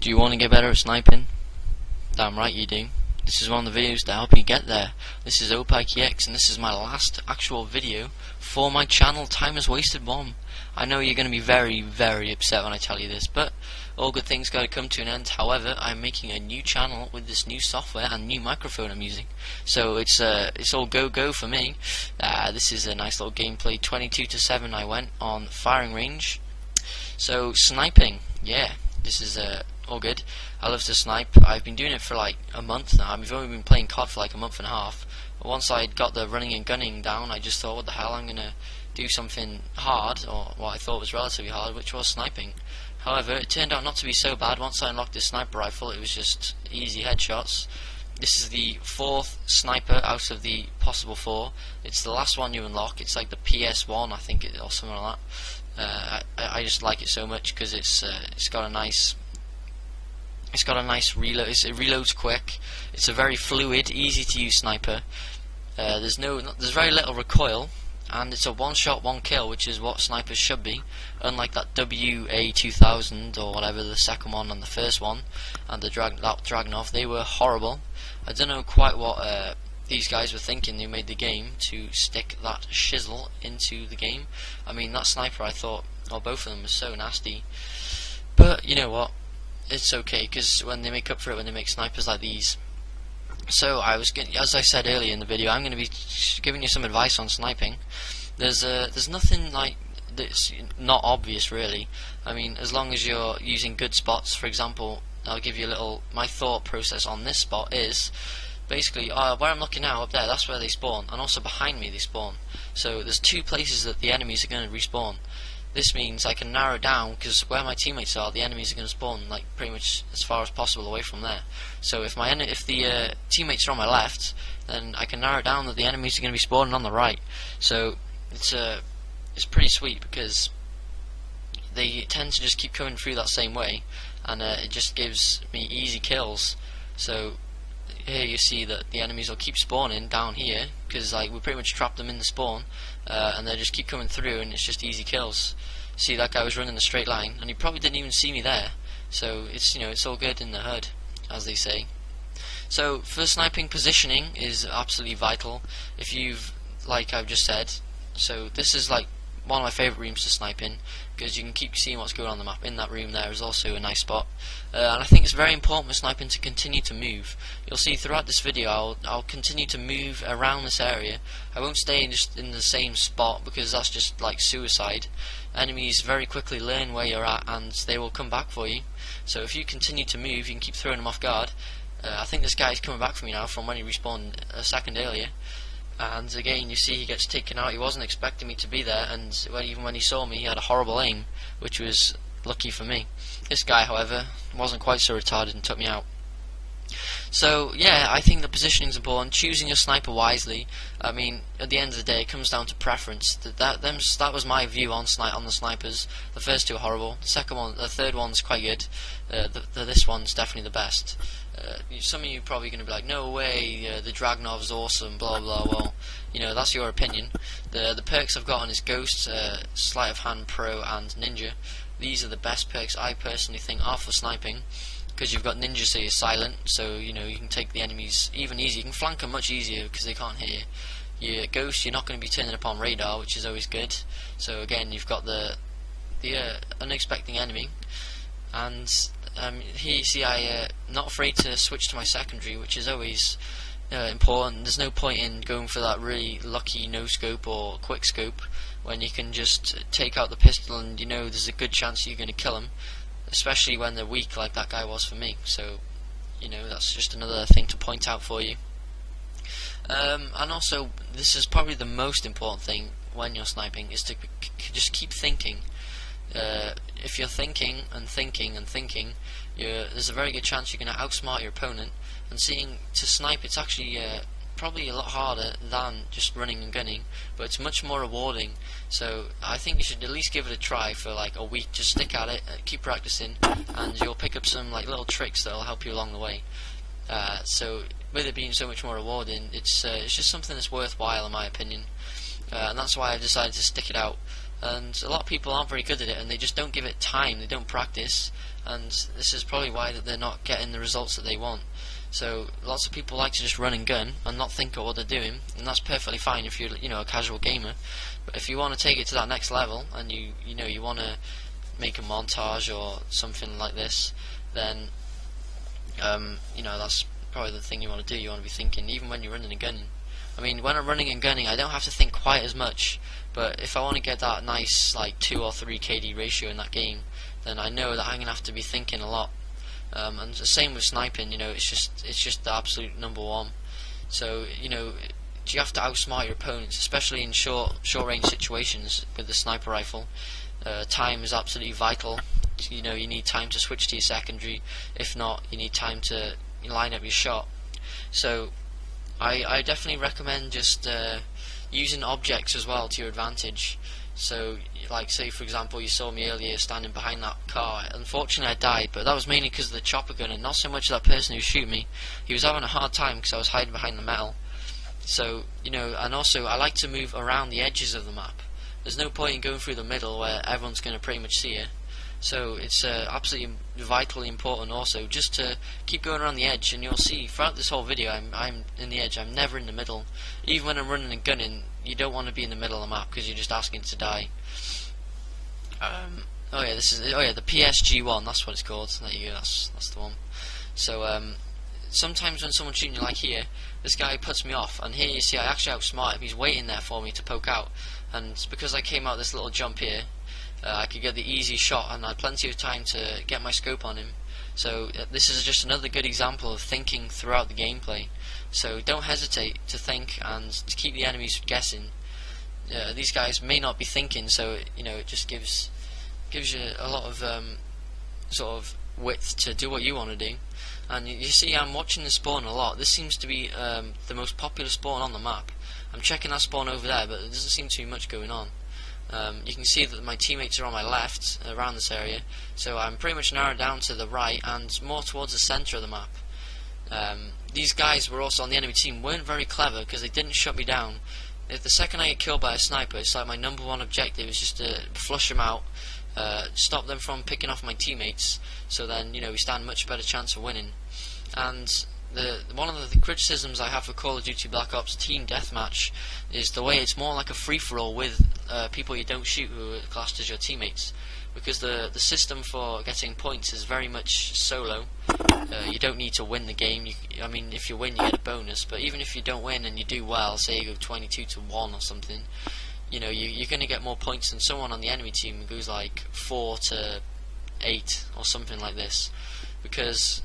Do you want to get better at sniping? Damn right you do. This is one of the videos to help you get there. This is OpikeX, and this is my last actual video for my channel, Time Is Wasted 1. I know you're going to be very, very upset when I tell you this, but all good things got to come to an end. However, I'm making a new channel with this new software and new microphone I'm using. So it's all go for me. This is a nice little gameplay. 22-7 I went on firing range. So sniping, yeah, this is all good. I love to snipe. I've been doing it for like a month now. I've only been playing COD for like a month and a half. But once I got the running and gunning down, I just thought, what the hell, I'm gonna do something hard, or what I thought was relatively hard, which was sniping. However, it turned out not to be so bad. Once I unlocked this sniper rifle, it was just easy headshots. This is the 4th sniper out of the possible 4. It's the last one you unlock. It's like the PS1, I think, or something like that. I just like it so much because it's got a nice reload. It reloads quick. It's a very fluid, easy to use sniper. There's very little recoil, and it's a one-shot, one-kill, which is what snipers should be. Unlike that WA-2000 or whatever, the second one and the first one, and the Dragunov, they were horrible. I don't know quite what these guys were thinking who made the game to stick that shizzle into the game. I mean, that sniper, I thought, or both of them, was so nasty. But you know what? It's okay, because when they make up for it, when they make snipers like these. So as I said earlier in the video, I'm going to be giving you some advice on sniping. There's nothing like that's not obvious really. I mean, as long as you're using good spots. For example, I'll give you a little. My thought process on this spot is basically where I'm looking now up there. That's where they spawn, and also behind me they spawn. So there's 2 places that the enemies are going to respawn. This means I can narrow down, because where my teammates are, the enemies are going to spawn like pretty much as far as possible away from there. So if the teammates are on my left, then I can narrow down that the enemies are going to be spawning on the right. So it's pretty sweet, because they tend to just keep coming through that same way, and it just gives me easy kills. So here you see that the enemies will keep spawning down here, because like we pretty much trapped them in the spawn, and they just keep coming through, and it's just easy kills. See, that guy was running a straight line, and he probably didn't even see me there. So it's, you know, it's all good in the hood, as they say. So for sniping, positioning is absolutely vital. If you've, like I've just said, so this is like one of my favourite rooms to snipe in, because you can keep seeing what's going on the map. In that room there is also a nice spot, and I think it's very important with sniping to continue to move. You'll see throughout this video I'll continue to move around this area. I won't stay just in the same spot, because that's just like suicide. Enemies very quickly learn where you're at, and they will come back for you. So if you continue to move, you can keep throwing them off guard. I think this guy's coming back for me now from when he respawned a second earlier. And again, you see he gets taken out. He wasn't expecting me to be there, and even when he saw me, he had a horrible aim, which was lucky for me. This guy, however, wasn't quite so retarded and took me out. So yeah, I think the positioning is important. Choosing your sniper wisely. I mean, at the end of the day, it comes down to preference. That was my view on the snipers. The first 2 are horrible. The third one's quite good. This one's definitely the best. Some of you are probably going to be like, no way, the Dragunov's awesome, blah blah. Well, you know, that's your opinion. The perks I've got on is Ghost, Sleight of Hand Pro, and Ninja. These are the best perks I personally think are for sniping, because you've got Ninja, so you're silent, so you know you can take the enemies even easier. You can flank them much easier because they can't hear you. Your Ghost, you're not going to be turning up on radar, which is always good. So again, you've got the unexpected enemy. And here you see I'm not afraid to switch to my secondary, which is always important. There's no point in going for that really lucky no scope or quick scope when you can just take out the pistol and you know there's a good chance you're going to kill them, especially when they're weak like that guy was for me. So you know, that's just another thing to point out for you. And also, this is probably the most important thing when you're sniping, is to just keep thinking. If you're thinking and thinking and thinking, there's a very good chance you're going to outsmart your opponent. And to snipe, it's actually probably a lot harder than just running and gunning, but it's much more rewarding. So I think you should at least give it a try for like a week. Just stick at it, keep practicing, and you'll pick up some like little tricks that'll help you along the way. So with it being so much more rewarding, it's just something that's worthwhile in my opinion. And that's why I've decided to stick it out. and a lot of people aren't very good at it, and they just don't give it time, they don't practice, and this is probably why that they're not getting the results that they want. So lots of people like to just run and gun and not think of what they're doing, and that's perfectly fine if you're a casual gamer. But if you want to take it to that next level, and you want to make a montage or something like this, then that's probably the thing you want to do. You want to be thinking even when you're running and gunning. I mean, when I'm running and gunning, I don't have to think quite as much, but if I want to get that nice like 2 or 3 KD ratio in that game, then I know that I'm gonna have to be thinking a lot. And the same with sniping. It's just the absolute #1. So you have to outsmart your opponents, especially in short range situations with the sniper rifle. Time is absolutely vital. You need time to switch to your secondary. If not, you need time to line up your shot. So I definitely recommend just using objects as well to your advantage. So, like, say for example, you saw me earlier standing behind that car. Unfortunately, I died, but that was mainly because of the chopper gun, and not so much that person who was shooting me. He was having a hard time because I was hiding behind the metal. So, and also I like to move around the edges of the map. There's no point in going through the middle where everyone's going to pretty much see you. So it's absolutely vitally important also just to keep going around the edge, and you'll see throughout this whole video I'm in the edge. I'm never in the middle. Even when I'm running and gunning, you don't want to be in the middle of the map because you're just asking to die. The PSG one, that's what it's called. There you go, that's the one. So sometimes when someone's shooting you, like here, this guy puts me off, and here you see I actually outsmart him. He's waiting there for me to poke out, and because I came out this little jump here, I could get the easy shot, and I had plenty of time to get my scope on him. So this is just another good example of thinking throughout the gameplay. So don't hesitate to think and to keep the enemies guessing. These guys may not be thinking, so it just gives you a lot of sort of width to do what you want to do. And you see, I'm watching the spawn a lot. This seems to be the most popular spawn on the map. I'm checking that spawn over there, but there doesn't seem to be much going on. You can see that my teammates are on my left around this area, so I'm pretty much narrowed down to the right and more towards the centre of the map. These guys were also on the enemy team, weren't very clever because they didn't shut me down. If the second I get killed by a sniper, it's like my #1 objective is just to flush them out, stop them from picking off my teammates, so then we stand a much better chance of winning. And one of the criticisms I have for Call of Duty Black Ops Team Deathmatch is the way it's more like a free-for-all with people you don't shoot who are classed as your teammates, because the system for getting points is very much solo. You don't need to win the game. I mean, if you win, you get a bonus, but even if you don't win and you do well, say you go 22-1 or something, you're going to get more points than someone on the enemy team who goes like 4-8 or something like this, because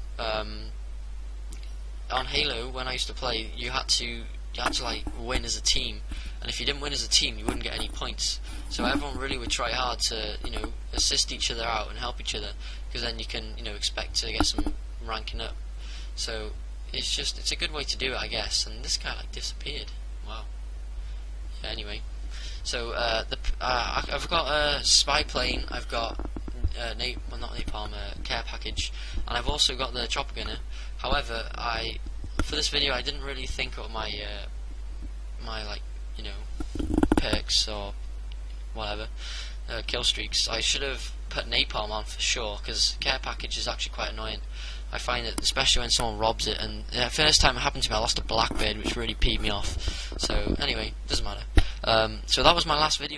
on Halo, when I used to play, you had to like win as a team, and if you didn't win as a team, you wouldn't get any points. So everyone really would try hard to assist each other out and help each other, because then you can expect to get some ranking up. So it's a good way to do it, I guess. And this guy like disappeared. Wow. Yeah, anyway, so I've got a spy plane. I've got not napalm, care package, and I've also got the chopper gunner. However, for this video I didn't really think of my perks or whatever, kill streaks. I should have put napalm on for sure, because care package is actually quite annoying. I find it, especially when someone robs it, and the first time it happened to me I lost a Blackbird, which really peed me off. So anyway, doesn't matter. So that was my last video.